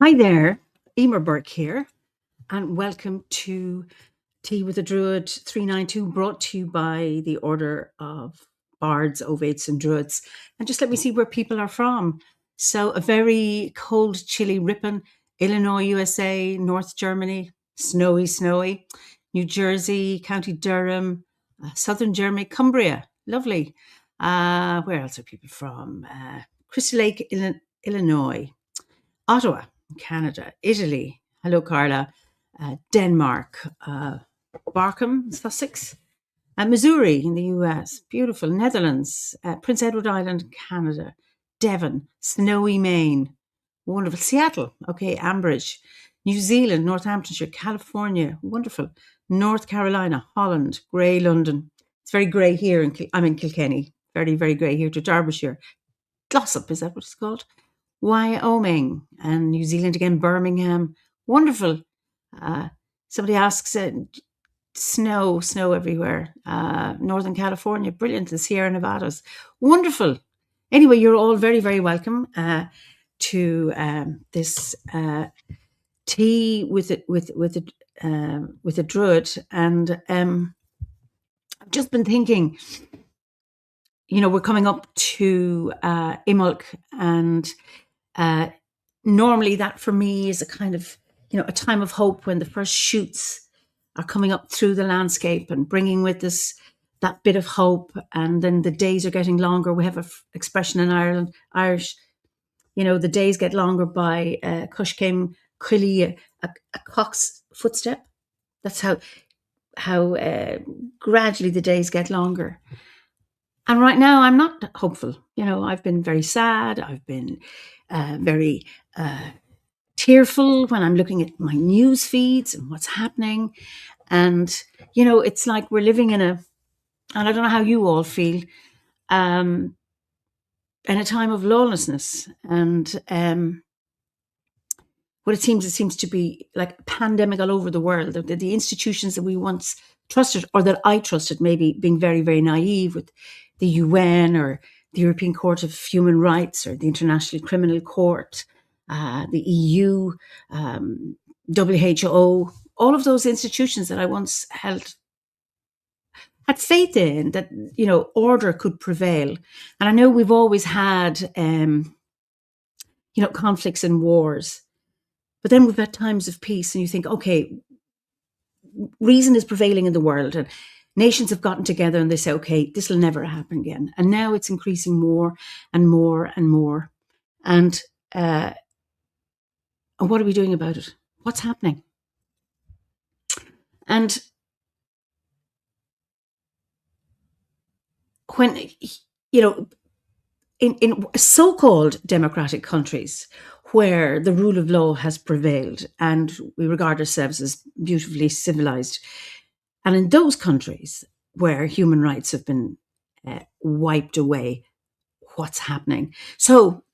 Hi there, Emer Burke here, and welcome to Tea with a Druid 392, brought to you by the Order of Bards, Ovates, and Druids. And just let me see where people are from. So, a very cold, chilly Ripon, Illinois, USA, North Germany, snowy, New Jersey, County Durham, Southern Germany, Cumbria, lovely. Where else are people from? Crystal Lake, Illinois, Ottawa, Canada, Italy. Hello, Carla. Denmark, Barkham, Sussex, Missouri in the US. Beautiful. Netherlands, Prince Edward Island, Canada, Devon, snowy Maine. Wonderful. Seattle, okay, Ambridge, New Zealand, Northamptonshire, California. Wonderful. North Carolina, Holland, grey London. It's very grey here. I'm in Kilkenny. Very, very grey here to Derbyshire. Glossop, is that what it's called? Wyoming, and New Zealand again, Birmingham. Wonderful. Somebody asks, snow everywhere. Northern California, brilliant. The Sierra Nevadas, wonderful. Anyway, you're all very, very welcome to this tea with a druid. And I've just been thinking, we're coming up to Imbolc, and normally that for me is a kind of, a time of hope when the first shoots are coming up through the landscape and bringing with us that bit of hope. And then the days are getting longer. We have an expression in Irish, the days get longer by Cush came Quilly, a cock's footstep. That's how gradually the days get longer. And right now I'm not hopeful. I've been very sad. I've been very tearful when I'm looking at my news feeds and what's happening. And, it's like we're living and I don't know how you all feel, in a time of lawlessness. And what it seems to be like a pandemic all over the world. The institutions that we once trusted, or that I trusted, maybe being very, very naive, with the UN or the European Court of Human Rights or the International Criminal Court, the EU, WHO, all of those institutions that I once had faith in, that, order could prevail. And I know we've always had, conflicts and wars, but then we've had times of peace, and you think, okay, reason is prevailing in the world, and nations have gotten together and they say, okay, this will never happen again. And now it's increasing more and more and more. And what are we doing about it? What's happening? And when, in so-called democratic countries where the rule of law has prevailed and we regard ourselves as beautifully civilized, and in those countries where human rights have been wiped away, what's happening? So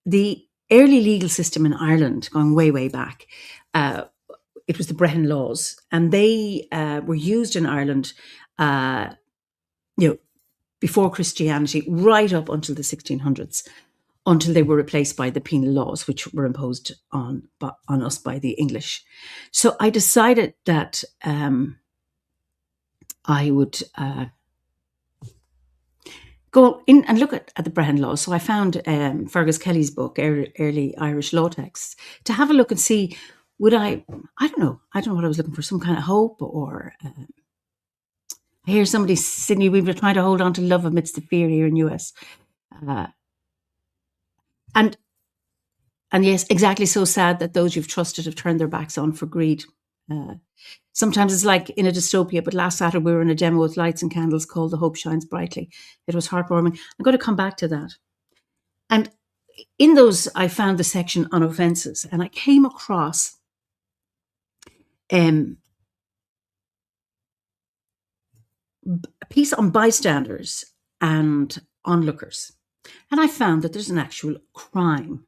the early legal system in Ireland, going way, way back, it was the Brehon Laws, and they were used in Ireland, before Christianity, right up until the 1600s, until they were replaced by the penal laws, which were imposed on us by the English. So I decided that I would go in and look at the Brehon Laws. So I found Fergus Kelly's book, Early Irish Law Texts, to have a look and see, would I don't know what I was looking for, some kind of hope, or I hear somebody, Sydney Weaver, trying to hold on to love amidst the fear here in US. And yes, exactly, so sad that those you've trusted have turned their backs on for greed. Sometimes it's like in a dystopia, but last Saturday we were in a demo with lights and candles called The Hope Shines Brightly. It was heartwarming. I'm going to come back to that. And in those, I found the section on offences, and I came across a piece on bystanders and onlookers. And I found that there's an actual crime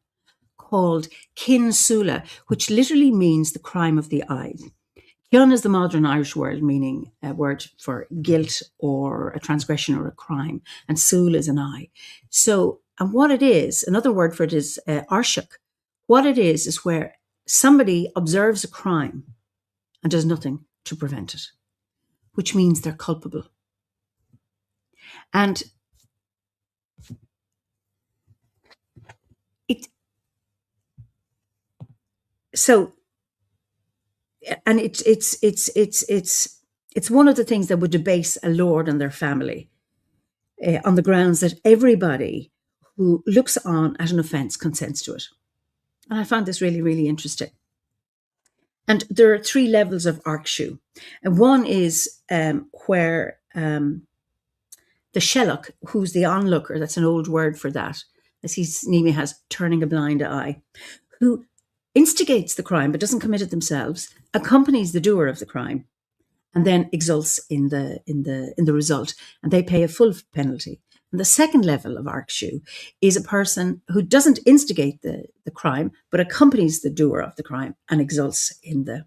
called kinsula, which literally means the crime of the eye. Kin is the modern Irish word meaning a word for guilt or a transgression or a crime, and sul is an eye. So, and what it is, another word for it is arshak, What it is where somebody observes a crime and does nothing to prevent it, which means they're culpable. And it so and it's one of the things that would debase a lord and their family on the grounds that everybody who looks on at an offence consents to it. And I found this really, really interesting. And there are 3 levels of arcshoe. And one is where the shellock, who's the onlooker, that's an old word for that, as Nimi has, turning a blind eye, who instigates the crime but doesn't commit it themselves, accompanies the doer of the crime, and then exults in the result, and they pay a full penalty. And the second level of arcshoe is a person who doesn't instigate the crime, but accompanies the doer of the crime and exults in the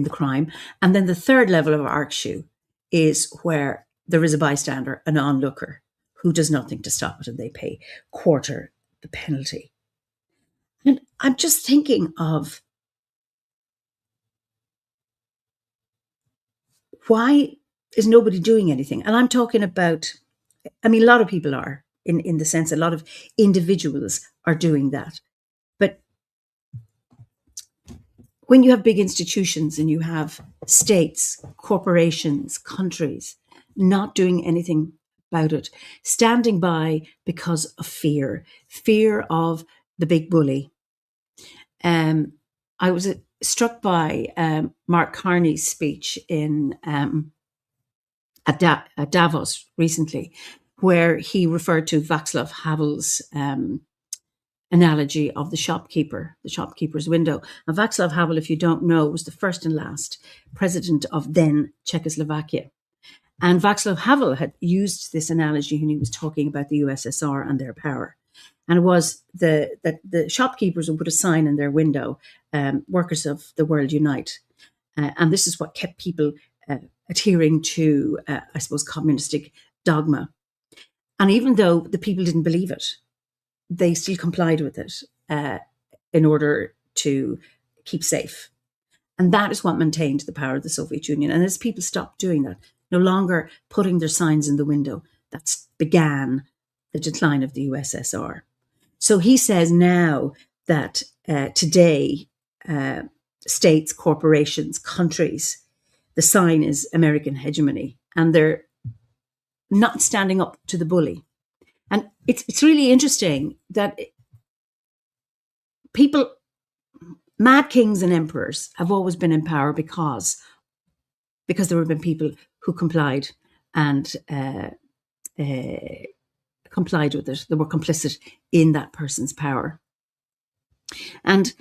crime. And then the third level of arcshoe is where there is a bystander, an onlooker, who does nothing to stop it, and they pay quarter the penalty. And I'm just thinking of why is nobody doing anything? And I'm talking about, I mean, a lot of people are, in the sense a lot of individuals are doing that. But when you have big institutions and you have states, corporations, countries not doing anything about it, standing by because of fear of the big bully. I was struck by Mark Carney's speech at Davos recently, where he referred to Václav Havel's analogy of the shopkeeper's window. And Václav Havel, if you don't know, was the first and last president of then Czechoslovakia. And Václav Havel had used this analogy when he was talking about the USSR and their power. And it was that the shopkeepers would put a sign in their window, workers of the world unite. And this is what kept people adhering to, I suppose, communistic dogma. And even though the people didn't believe it, they still complied with it in order to keep safe. And that is what maintained the power of the Soviet Union. And as people stopped doing that, no longer putting their signs in the window, that began the decline of the USSR. So he says now that today, states, corporations, countries, the sign is American hegemony, and they're not standing up to the bully. And it's really interesting that people, mad kings and emperors, have always been in power because there have been people who complied and complied with it. They were complicit in that person's power. And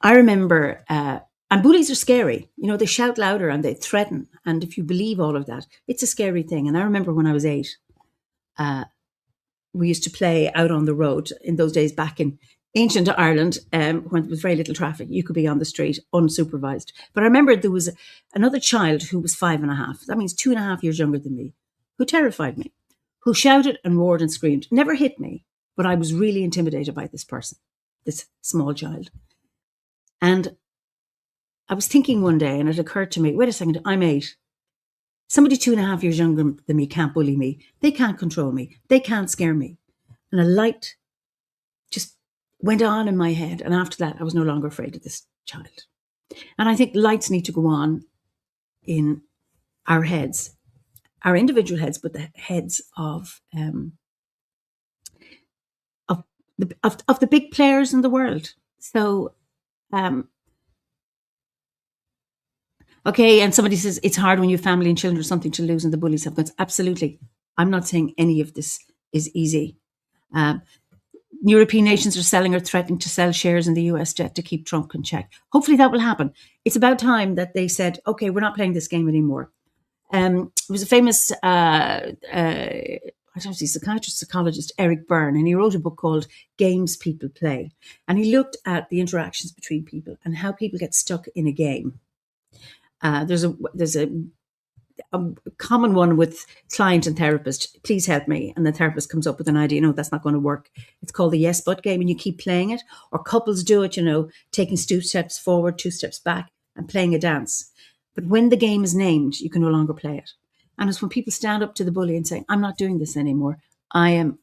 I remember, and bullies are scary. You know, they shout louder and they threaten. And if you believe all of that, it's a scary thing. And I remember when I was 8, we used to play out on the road in those days back in ancient Ireland, when there was very little traffic. You could be on the street unsupervised. But I remember there was another child who was 5.5. That means 2.5 years younger than me, who terrified me, who shouted and roared and screamed. Never hit me, but I was really intimidated by this person, this small child. And I was thinking one day, and it occurred to me, wait a second, I'm 8. Somebody 2.5 years younger than me can't bully me. They can't control me. They can't scare me. And a light just went on in my head. And after that, I was no longer afraid of this child. And I think lights need to go on in our heads, our individual heads, but the heads of the big players in the world. So, okay, and somebody says it's hard when you have family and children or something to lose and the bullies have guns. Absolutely. I'm not saying any of this is easy. European nations are selling or threatening to sell shares in the US jet to keep Trump in check. Hopefully that will happen. It's about time that they said, okay, we're not playing this game anymore. It was a famous, I don't know, psychiatrist, psychologist, Eric Byrne, and he wrote a book called Games People Play. And he looked at the interactions between people and how people get stuck in a game. There's a a common one with client and therapist, please help me. And the therapist comes up with an idea, no, that's not going to work. It's called the yes, but game, and you keep playing it. Or couples do it, taking 2 steps forward, 2 steps back and playing a dance. But when the game is named, you can no longer play it. And it's when people stand up to the bully and say, I'm not doing this anymore. I'm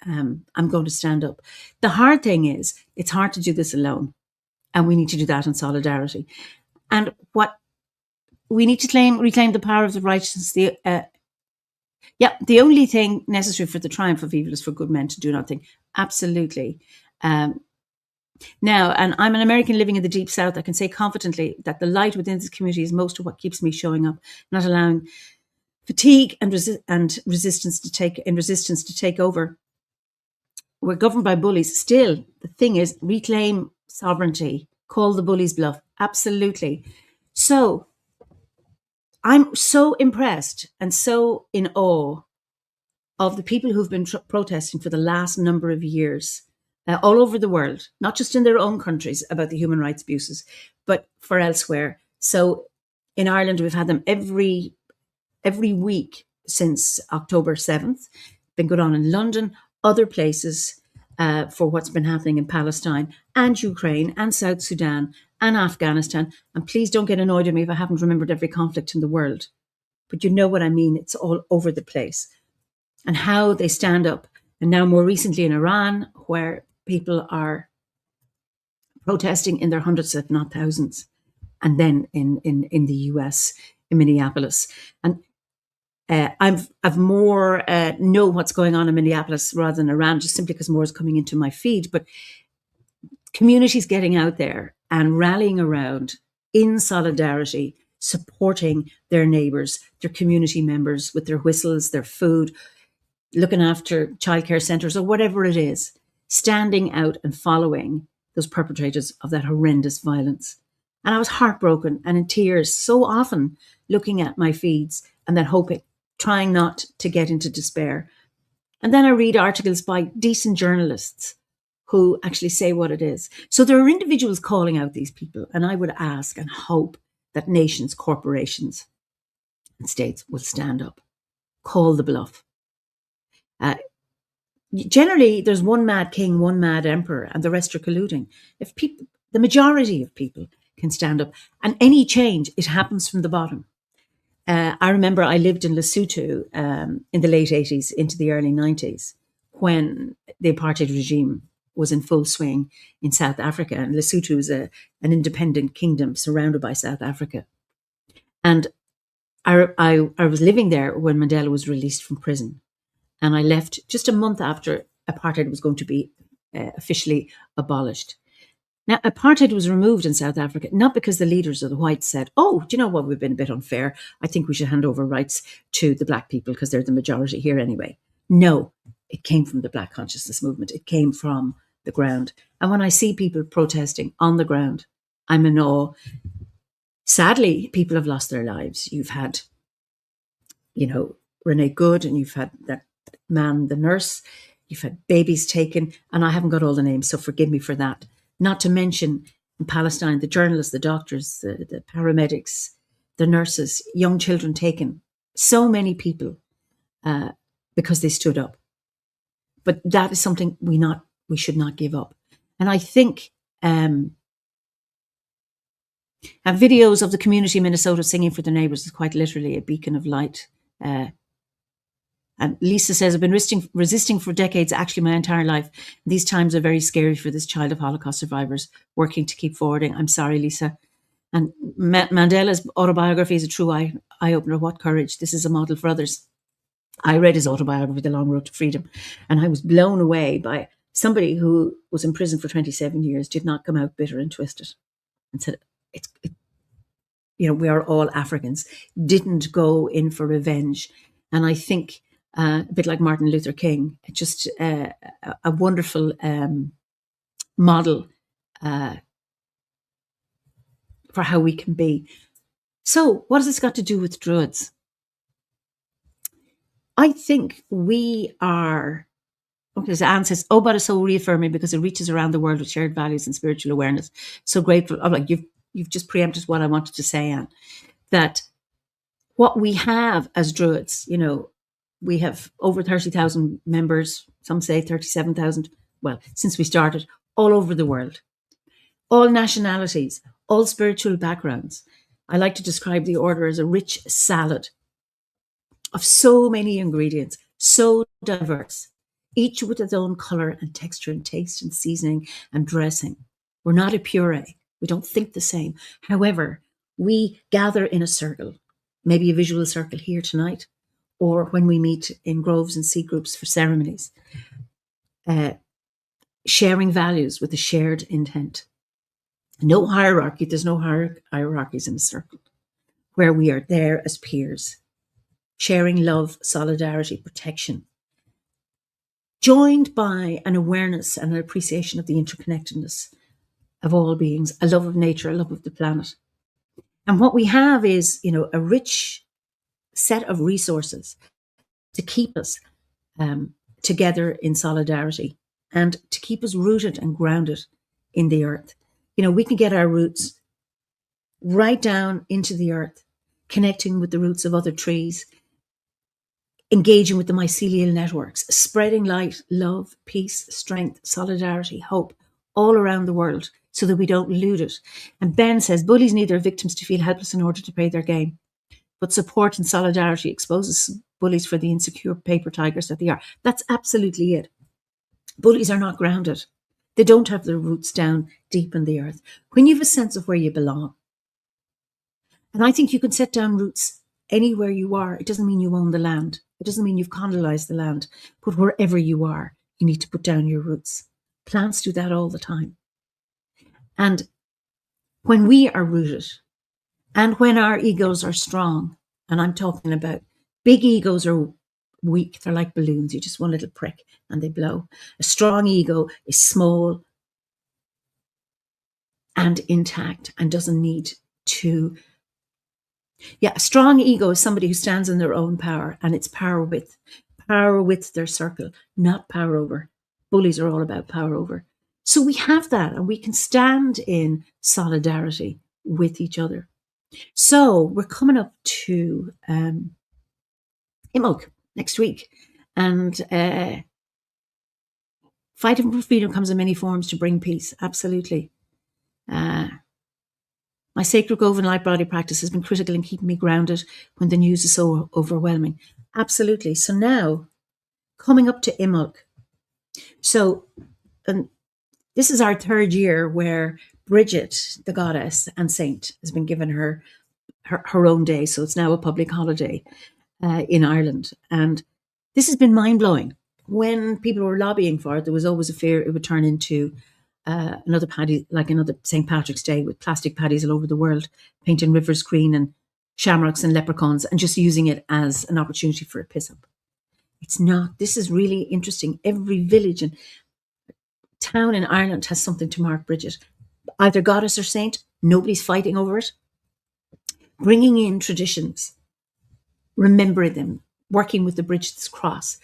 going to stand up. The hard thing is, it's hard to do this alone. And we need to do that in solidarity. And what we need to reclaim the power of the righteous. The only thing necessary for the triumph of evil is for good men to do nothing. Absolutely. Now, and I'm an American living in the deep South, I can say confidently that the light within this community is most of what keeps me showing up, not allowing fatigue and resistance to take over. We're governed by bullies. Still, the thing is, reclaim sovereignty, call the bullies bluff. Absolutely. So I'm so impressed and so in awe of the people who've been protesting for the last number of years all over the world, not just in their own countries about the human rights abuses, but for elsewhere. So in Ireland, we've had them every week since October 7th. Been going on in London, other places for what's been happening in Palestine and Ukraine and South Sudan and Afghanistan. And please don't get annoyed at me if I haven't remembered every conflict in the world. But you know what I mean. It's all over the place. And how they stand up. And now more recently in Iran, where people are protesting in their hundreds, if not thousands. And then in the US, in Minneapolis. And I've more know what's going on in Minneapolis rather than Iran, just simply because more is coming into my feed. But communities getting out there and rallying around in solidarity, supporting their neighbours, their community members with their whistles, their food, looking after childcare centres or whatever it is, standing out and following those perpetrators of that horrendous violence. And I was heartbroken and in tears so often looking at my feeds and then hoping, trying not to get into despair. And then I read articles by decent journalists who actually say what it is. So there are individuals calling out these people, and I would ask and hope that nations, corporations, and states will stand up, call the bluff. Generally, there's one mad king, one mad emperor, and the rest are colluding. If people, the majority of people can stand up, and any change, it happens from the bottom. I remember I lived in Lesotho in the late 80s into the early 90s when the apartheid regime was in full swing in South Africa. And Lesotho is an independent kingdom surrounded by South Africa. And I was living there when Mandela was released from prison. And I left just a month after apartheid was going to be officially abolished. Now, apartheid was removed in South Africa, not because the leaders of the whites said, oh, do you know what, we've been a bit unfair. I think we should hand over rights to the black people because they're the majority here anyway. No, it came from the black consciousness movement. It came from the ground. And when I see people protesting on the ground, I'm in awe. Sadly, people have lost their lives. You've had, Renee Good, and you've had that man, the nurse. You've had babies taken, and I haven't got all the names, so forgive me for that. Not to mention in Palestine, the journalists, the doctors, the paramedics, the nurses, young children taken. So many people because they stood up. But that is something we should not give up. And I think videos of the community in Minnesota singing for their neighbours is quite literally a beacon of light. And Lisa says, I've been resisting for decades, actually my entire life. These times are very scary for this child of Holocaust survivors working to keep forwarding. I'm sorry, Lisa. And Mandela's autobiography is a true eye-opener. What courage. This is a model for others. I read his autobiography, The Long Road to Freedom, and I was blown away by somebody who was in prison for 27 years, did not come out bitter and twisted, and said, we are all Africans, didn't go in for revenge. And I think a bit like Martin Luther King, just a wonderful model for how we can be. So what has this got to do with Druids? I think we are, as Anne says, but it's so reaffirming because it reaches around the world with shared values and spiritual awareness. So grateful. I'm like, you've just preempted what I wanted to say, Anne, that what we have as Druids, we have over 30,000 members, some say 37,000, well, since we started, all over the world, all nationalities, all spiritual backgrounds. I like to describe the order as a rich salad of so many ingredients, so diverse, each with its own color and texture and taste and seasoning and dressing. We're not a puree. We don't think the same. However, we gather in a circle, maybe a visual circle here tonight, or when we meet in groves and sea groups for ceremonies, sharing values with a shared intent. No hierarchy. There's no hierarchies in a circle where we are there as peers, sharing love, solidarity, protection, joined by an awareness and an appreciation of the interconnectedness of all beings, a love of nature, a love of the planet. And what we have is, a rich set of resources to keep us together in solidarity and to keep us rooted and grounded in the earth. We can get our roots right down into the earth, connecting with the roots of other trees, engaging with the mycelial networks, spreading light, love, peace, strength, solidarity, hope all around the world so that we don't lose it. And Ben says, bullies need their victims to feel helpless in order to play their game. But support and solidarity exposes bullies for the insecure paper tigers that they are. That's absolutely it. Bullies are not grounded. They don't have their roots down deep in the earth. When you have a sense of where you belong, and I think you can set down roots anywhere you are. It doesn't mean you own the land. It doesn't mean you've colonized the land. But wherever you are, you need to put down your roots. Plants do that all the time. And when we are rooted, and when our egos are strong, and I'm talking about big egos are weak. They're like balloons. You just one little prick and they blow. A strong ego is small and intact and doesn't need to. Yeah, a strong ego is somebody who stands in their own power, and it's power with their circle, not power over. Bullies are all about power over. So we have that, and we can stand in solidarity with each other. So we're coming up to Imbolc next week, and fighting for freedom comes in many forms to bring peace. Absolutely. My sacred grove and light body practice has been critical in keeping me grounded when the news is so overwhelming. Absolutely. So now, coming up to Imbolc. So, and this is our third year where Bridgid, the goddess and saint, has been given her own day. So it's now a public holiday in Ireland. And this has been mind-blowing. When people were lobbying for it, there was always a fear it would turn into another paddy, like another St. Patrick's Day with plastic paddies all over the world, painting rivers green and shamrocks and leprechauns and just using it as an opportunity for a piss-up. It's not. This is really interesting. Every village and town in Ireland has something to mark Bridgid. Either goddess or saint, nobody's fighting over it. Bringing in traditions, remembering them, working with the Bridgid's cross,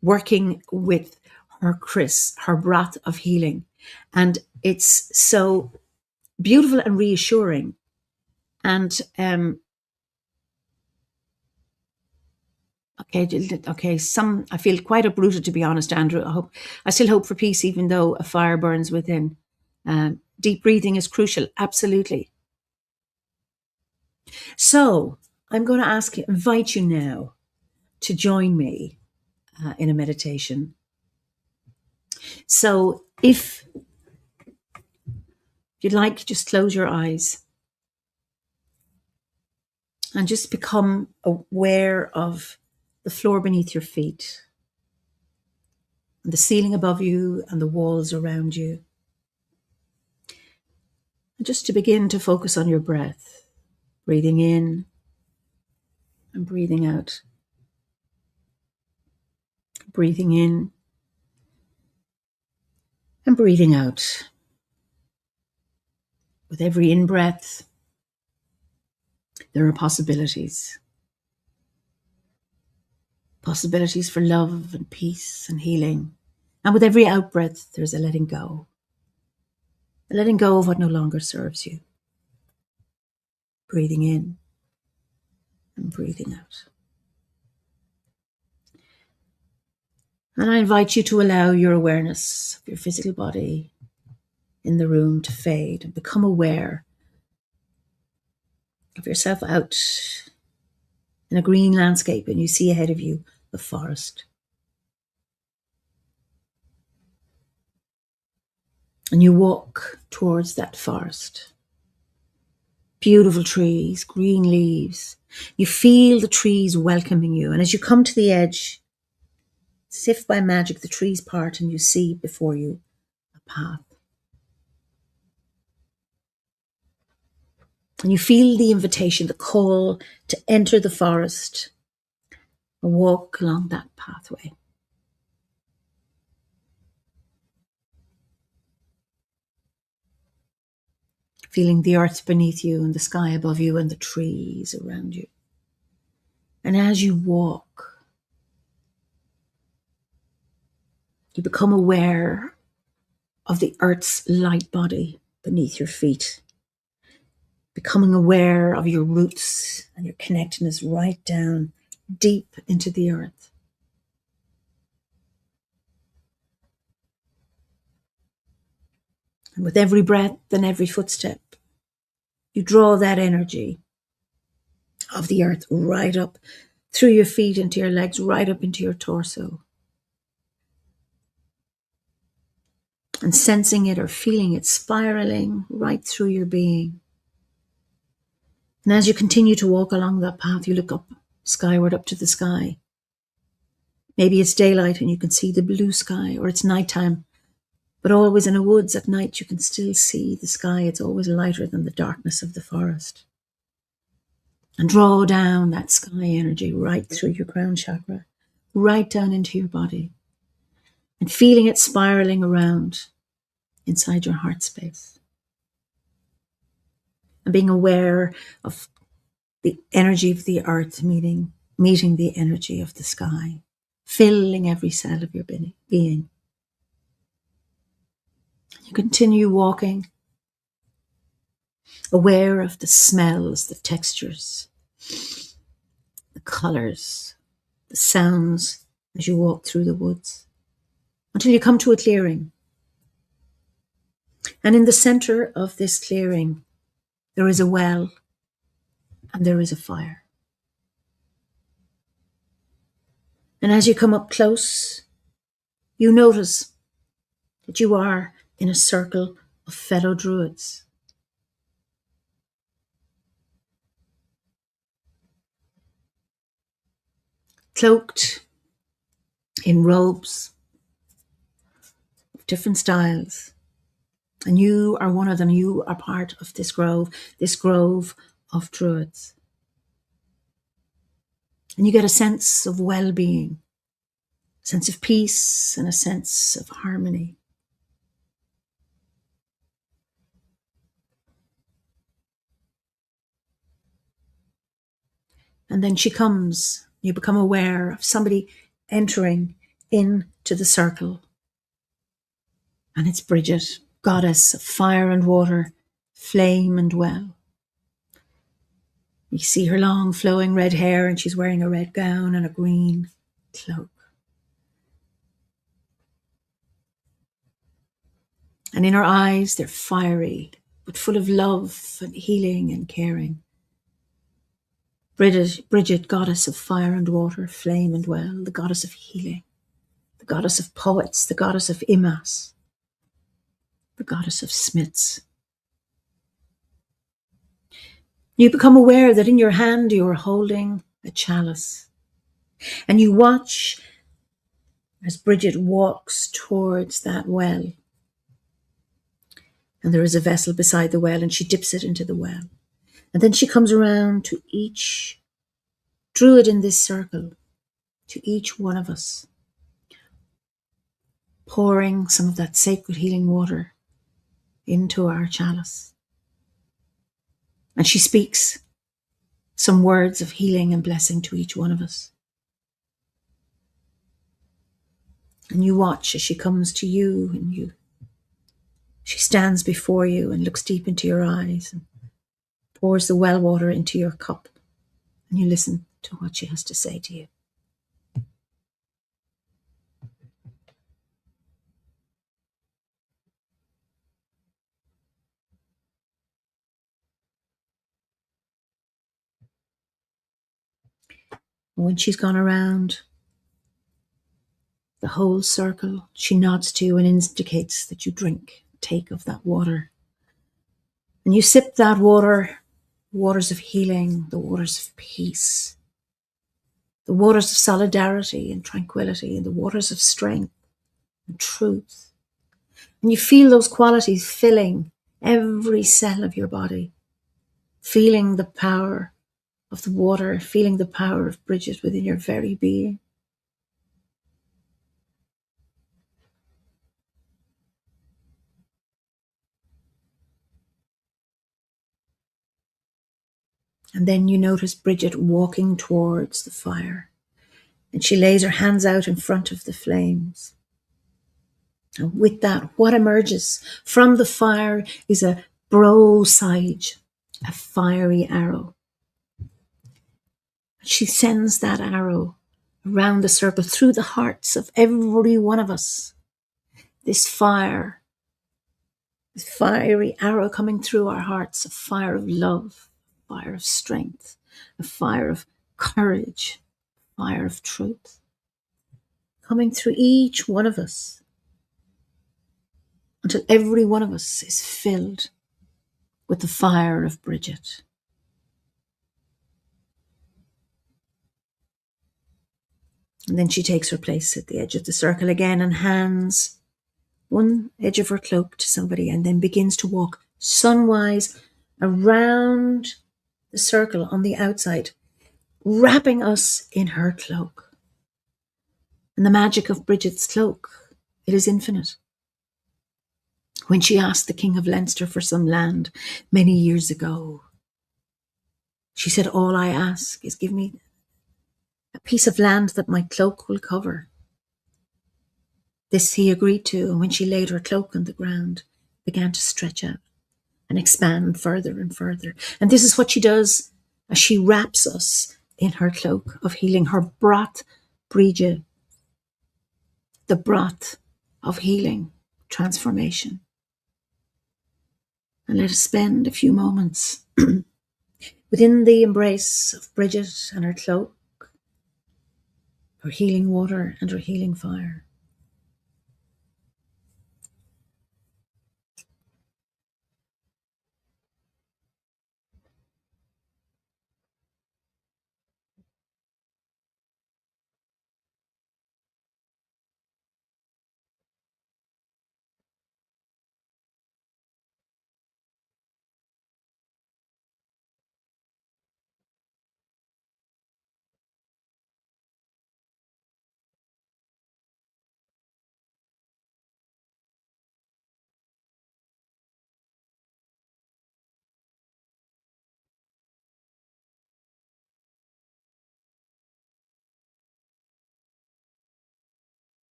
working with her Chris, her broth of healing. And it's so beautiful and reassuring. And I feel quite uprooted, to be honest, Andrew. I still hope for peace, even though a fire burns within. Deep breathing is crucial, absolutely. So I'm going to invite you now to join me in a meditation. So if you'd like, just close your eyes and just become aware of the floor beneath your feet, and the ceiling above you and the walls around you. And just to begin to focus on your breath, breathing in and breathing out. Breathing in and breathing out. With every in-breath, there are possibilities. Possibilities for love and peace and healing. And with every out-breath, there's a letting go. A letting go of what no longer serves you. Breathing in and breathing out. And I invite you to allow your awareness of your physical body in the room to fade and become aware of yourself out in a green landscape, and you see ahead of you the forest. And you walk towards that forest. Beautiful trees, green leaves. You feel the trees welcoming you. And as you come to the edge, as if by magic, the trees part and you see before you a path. And you feel the invitation, the call to enter the forest and walk along that pathway. Feeling the earth beneath you and the sky above you and the trees around you. And as you walk, you become aware of the earth's light body beneath your feet. Becoming aware of your roots and your connectedness right down deep into the earth. And with every breath and every footstep, you draw that energy of the earth right up through your feet, into your legs, right up into your torso. And sensing it or feeling it spiraling right through your being. And as you continue to walk along that path, you look up skyward, up to the sky. Maybe it's daylight and you can see the blue sky, or it's nighttime. But always in the woods at night, you can still see the sky. It's always lighter than the darkness of the forest. And draw down that sky energy right through your crown chakra, right down into your body. And feeling it spiraling around inside your heart space. And being aware of the energy of the earth meeting the energy of the sky, filling every cell of your being. You continue walking, aware of the smells, the textures, the colours, the sounds as you walk through the woods, until you come to a clearing. And in the centre of this clearing, there is a well and there is a fire. And as you come up close, you notice that you are in a circle of fellow druids. Cloaked in robes of different styles. And you are one of them. You are part of this grove of druids. And you get a sense of well-being, a sense of peace and a sense of harmony. And then she comes, you become aware of somebody entering into the circle. And it's Bridgid, goddess of fire and water, flame and well. You see her long flowing red hair, and she's wearing a red gown and a green cloak. And in her eyes, they're fiery, but full of love and healing and caring. Bridgid, goddess of fire and water, flame and well, the goddess of healing, the goddess of poets, the goddess of imas, the goddess of smiths. You become aware that in your hand you are holding a chalice, and you watch as Bridgid walks towards that well. And there is a vessel beside the well, and she dips it into the well. And then she comes around to each druid in this circle, to each one of us, pouring some of that sacred healing water into our chalice. And she speaks some words of healing and blessing to each one of us. And you watch as she comes to you, and she stands before you and looks deep into your eyes and pours the well water into your cup and you listen to what she has to say to you. When she's gone around the whole circle, she nods to you and indicates that you take of that water. And you sip that water, waters of healing, the waters of peace, the waters of solidarity and tranquility, and the waters of strength and truth. And you feel those qualities filling every cell of your body, feeling the power of the water, feeling the power of Bridgid within your very being. And then you notice Bridgid walking towards the fire, and she lays her hands out in front of the flames. And with that, what emerges from the fire is a bro sage, a fiery arrow. She sends that arrow around the circle through the hearts of every one of us. This fire, this fiery arrow coming through our hearts, a fire of love, a fire of strength, a fire of courage, a fire of truth, coming through each one of us until every one of us is filled with the fire of Bridgid. And then she takes her place at the edge of the circle again and hands one edge of her cloak to somebody, and then begins to walk sunwise around the circle on the outside, wrapping us in her cloak. And the magic of Bridgid's cloak, it is infinite. When she asked the King of Leinster for some land many years ago, she said, "All I ask is give me a piece of land that my cloak will cover." This he agreed to, and when she laid her cloak on the ground, began to stretch out and expand further and further. And this is what she does as she wraps us in her cloak of healing, her broth, Bridgid, the broth of healing, transformation. And let us spend a few moments within the embrace of Bridgid and her cloak, her healing water and her healing fire.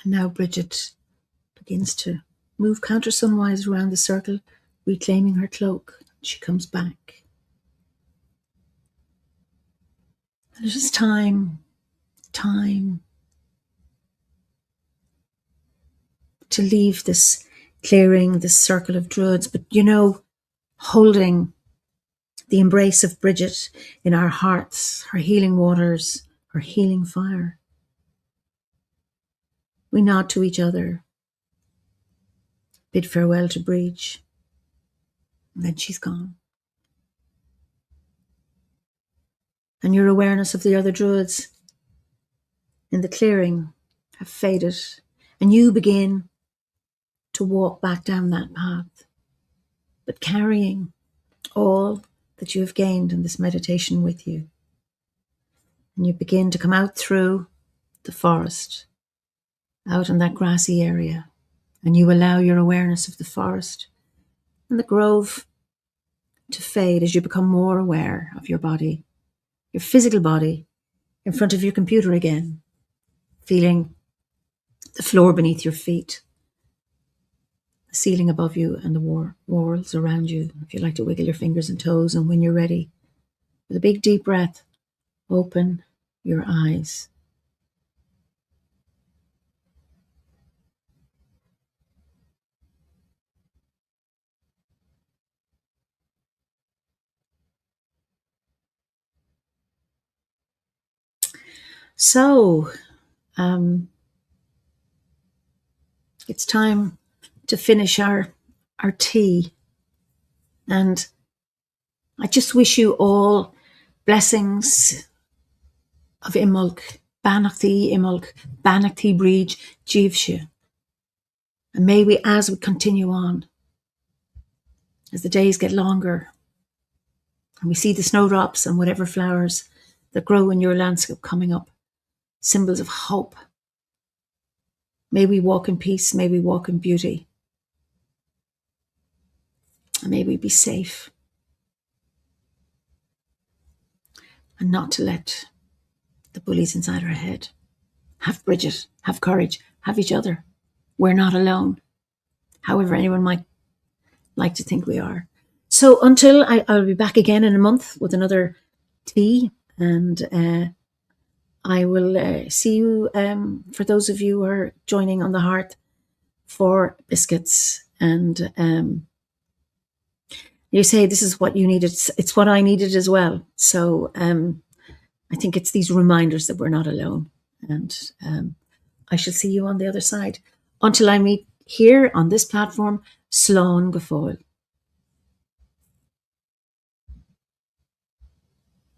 And now Bridgid begins to move counter-sunwise around the circle, reclaiming her cloak. She comes back. And it is time to leave this clearing, this circle of druids, but holding the embrace of Bridgid in our hearts, her healing waters, her healing fire. We nod to each other, bid farewell to Bridgid, and then she's gone. And your awareness of the other druids in the clearing have faded, and you begin to walk back down that path, but carrying all that you have gained in this meditation with you. And you begin to come out through the forest, out in that grassy area, and you allow your awareness of the forest and the grove to fade as you become more aware of your body, your physical body, in front of your computer again, feeling the floor beneath your feet, the ceiling above you, and the walls around you. If you like to wiggle your fingers and toes, and when you're ready, with a big deep breath, open your eyes. So, it's time to finish our tea. And I just wish you all blessings of Imbolc, Banachtaí Imbolc, Banachtaí Bridgid, Jivsha. And may we, as we continue on, as the days get longer, and we see the snowdrops and whatever flowers that grow in your landscape coming up, symbols of hope. May we walk in peace, may we walk in beauty, and may we be safe. And not to let the bullies inside our head. Have Bridgid, have courage, have each other. We're not alone, however anyone might like to think we are. So until I'll be back again in a month with another tea, and I will see you, for those of you who are joining on the hearth, for biscuits. And you say this is what you needed. It's what I needed as well. So I think it's these reminders that we're not alone. And I shall see you on the other side. Until I meet here on this platform, Slán go fóill.